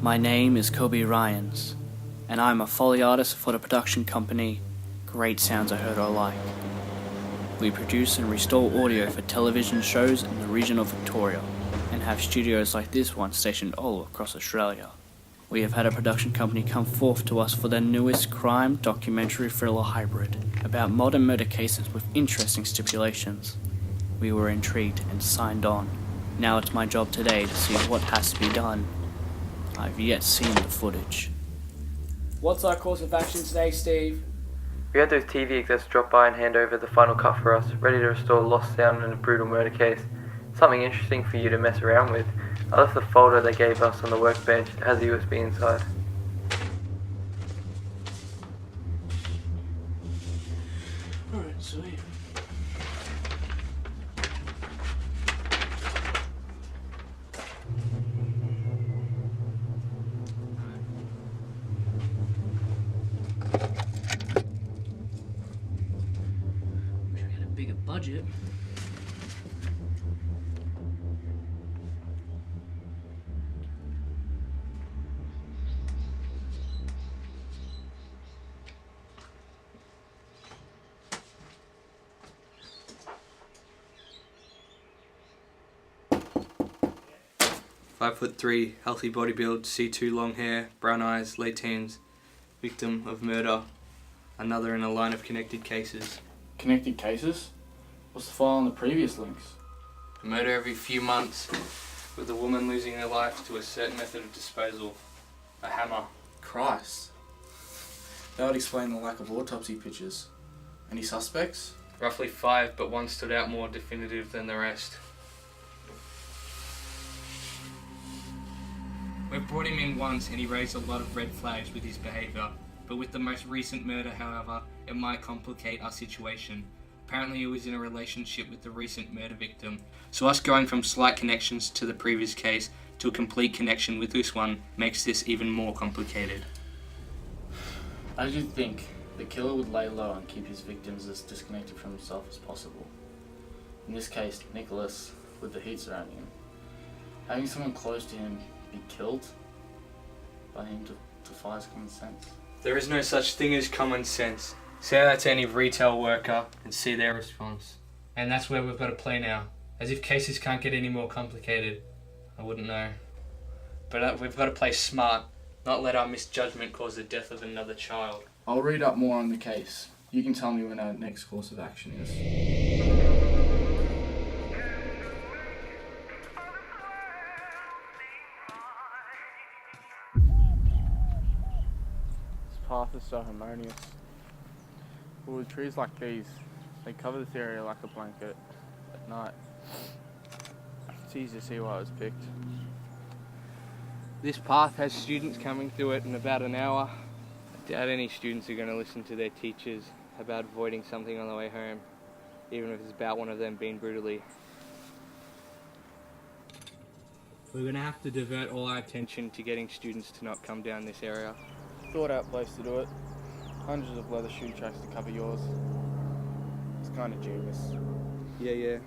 My name is Kobe Ryans, and I'm a Foley artist for the production company Great Sounds I Heard I Like. We produce and restore audio for television shows in the region of Victoria, and have studios like this one stationed all across Australia. We have had a production company come forth to us for their newest crime documentary thriller hybrid about modern murder cases with interesting stipulations. We were intrigued and signed on. Now it's my job today to see what has to be done. I've yet seen the footage. What's our course of action today, Steve? We had those TV execs drop by and hand over the final cut for us, ready to restore lost sound in a brutal murder case. Something interesting for you to mess around with. I left the folder they gave us on the workbench. It has a USB inside. Alright, sweet. Wish we had a bigger budget. .5'3", healthy body build, C2 long hair, brown eyes, late teens, victim of murder, another in a line of connected cases. Connected cases? What's the file on the previous links? A murder every few months, with a woman losing her life to a certain method of disposal, a hammer. Christ. That would explain the lack of autopsy pictures. Any suspects? Roughly 5, but one stood out more definitive than the rest. We've brought him in once and he raised a lot of red flags with his behaviour, but with the most recent murder, however, it might complicate our situation. Apparently he was in a relationship with the recent murder victim, so us going from slight connections to the previous case to a complete connection with this one makes this even more complicated. As you'd think, the killer would lay low and keep his victims as disconnected from himself as possible. In this case, Nicholas, with the heat surrounding him. Having someone close to him be killed by him defies common sense. There is no such thing as common sense. Say that to any retail worker and see their response. And that's where we've got to play now. As if cases can't get any more complicated. I wouldn't know. But we've got to play smart, not let our misjudgment cause the death of another child. I'll read up more on the case. You can tell me when our next course of action is. Path is so harmonious. Well, with trees like these, they cover this area like a blanket at night. It's easy to see why it was picked. This path has students coming through it in about an hour. I doubt any students are going to listen to their teachers about avoiding something on the way home, even if it's about one of them being brutally. We're going to have to divert all our attention to getting students to not come down this area. Thought out place to do it. Hundreds of leather shoe tracks to cover yours. It's kind of genius. Yeah.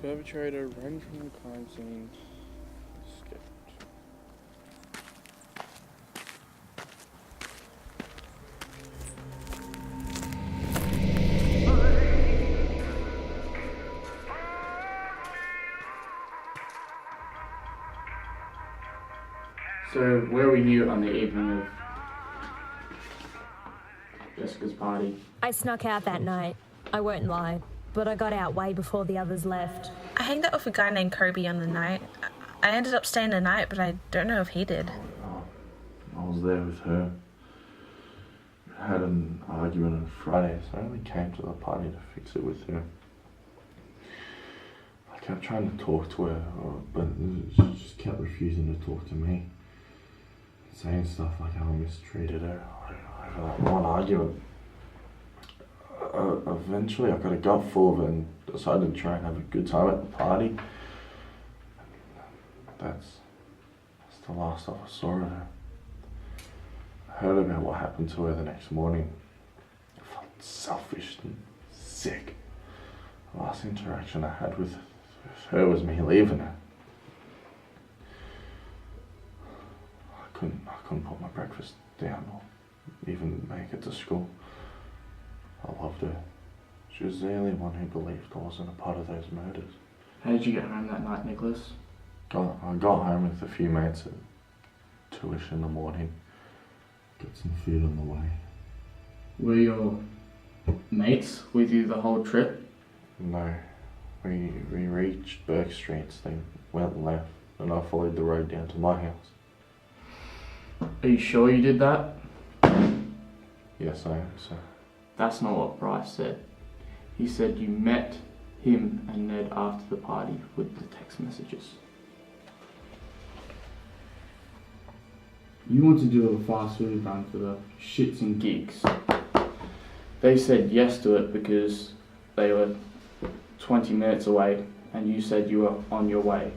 Perpetrator ran from the crime scene. Escaped. So, where were you on the evening of Jessica's party? I snuck out that night. I won't lie, but I got out way before the others left. I hanged out with a guy named Kobe on the night. I ended up staying the night, but I don't know if he did. I was there with her. We had an argument on Friday, so I only came to the party to fix it with her. I kept trying to talk to her, but she just kept refusing to talk to me. Saying stuff like how I mistreated her over that one argument. Eventually I got a gut full of it and decided to try and have a good time at the party. That's the last I saw of her. I heard about what happened to her the next morning. I felt selfish and sick. The last interaction I had with her was me leaving her. I couldn't put my breakfast down or even make it to school. I loved her. She was the only one who believed I wasn't a part of those murders. How did you get home that night, Nicholas? I got home with a few mates at 2ish in the morning. Got some food on the way. Were your mates with you the whole trip? No. We reached Burke Streets, then went left, and I followed the road down to my house. Are you sure you did that? Yes, I am, sir. That's not what Bryce said. He said you met him and Ned after the party with the text messages. You want to do a fast food run for the shits and gigs. They said yes to it because they were 20 minutes away and you said you were on your way.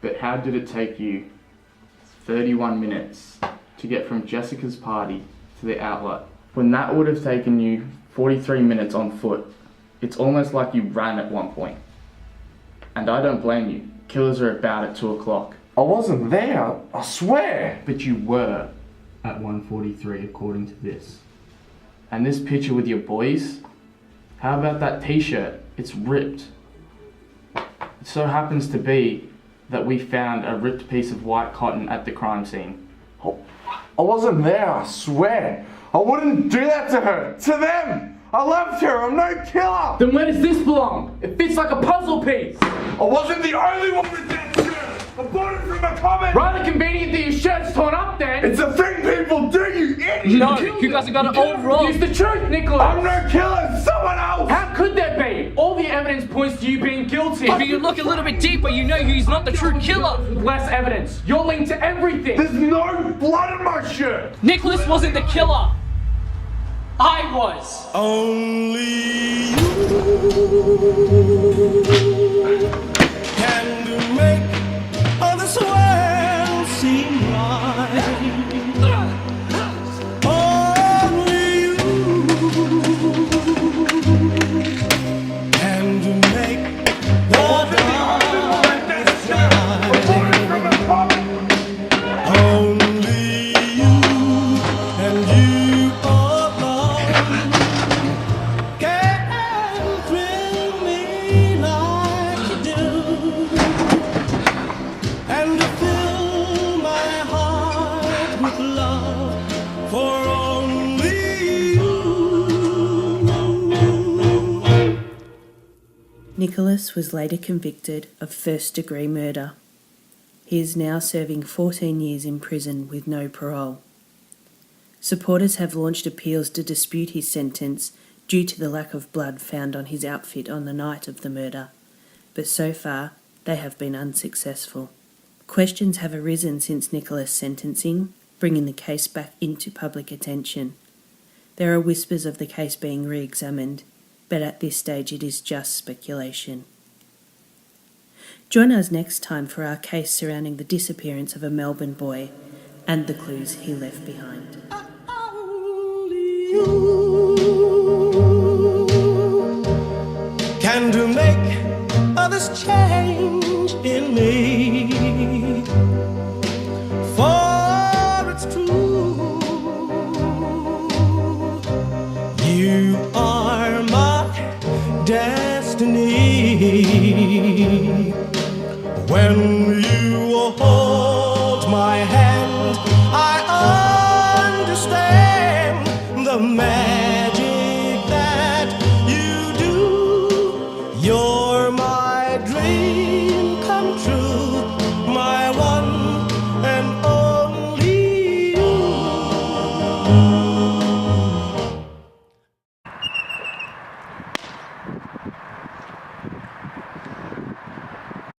But how did it take you 31 minutes to get from Jessica's party to the outlet when that would have taken you 43 minutes on foot? It's almost like you ran at one point. And I don't blame you. Killers are about at 2 o'clock. I wasn't there, I swear! But you were at 1:43 according to this. And this picture with your boys? How about that t-shirt? It's ripped. It so happens to be that we found a ripped piece of white cotton at the crime scene. I wasn't there, I swear! I wouldn't do that to her! To them! I loved her, I'm no killer! Then where does this belong? It fits like a puzzle piece! I wasn't the only one with that shirt! I bought it from a comment! Rather convenient that your shirt's torn up then! It's a thing people do, you idiot! No, you guys have got it all wrong. Use the truth, Nicholas! I'm no killer, it's someone else! How could there be? All the evidence points to you being guilty. If you look a little bit deeper, you know he's not the true killer. Less evidence. You're linked to everything. There's no blood in my shirt! Nicholas wasn't the killer. I was. Only you can make this world seem right. Only you can make the darkness shine. Only you and you alone can thrill me like you do, and fill my heart with love for only you. Nicholas was later convicted of first-degree murder. He is now serving 14 years in prison with no parole. Supporters have launched appeals to dispute his sentence due to the lack of blood found on his outfit on the night of the murder, but so far they have been unsuccessful. Questions have arisen since Nicholas' sentencing, bringing the case back into public attention. There are whispers of the case being re-examined, but at this stage it is just speculation. Join us next time for our case surrounding the disappearance of a Melbourne boy and the clues he left behind. Can to make this change in me, for it's true, you are my destiny. When you hold my hand